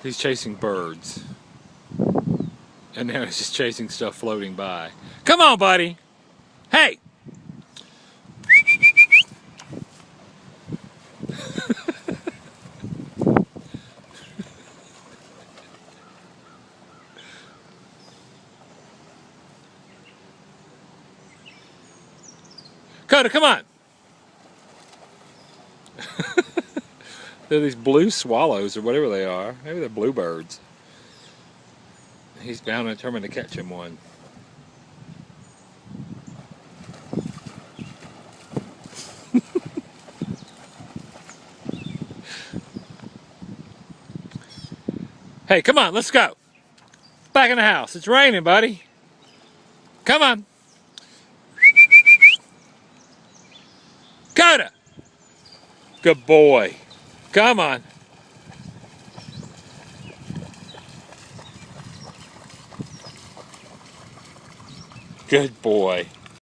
He's chasing birds. And now he's just chasing stuff floating by. Come on, buddy! Hey! Koda, come on! They're these blue swallows or whatever they are. Maybe they're bluebirds. He's bound and determined to catch him one. Hey, come on, let's go. Back in the house. It's raining, buddy. Come on. Koda! Good boy. Come on. Good boy.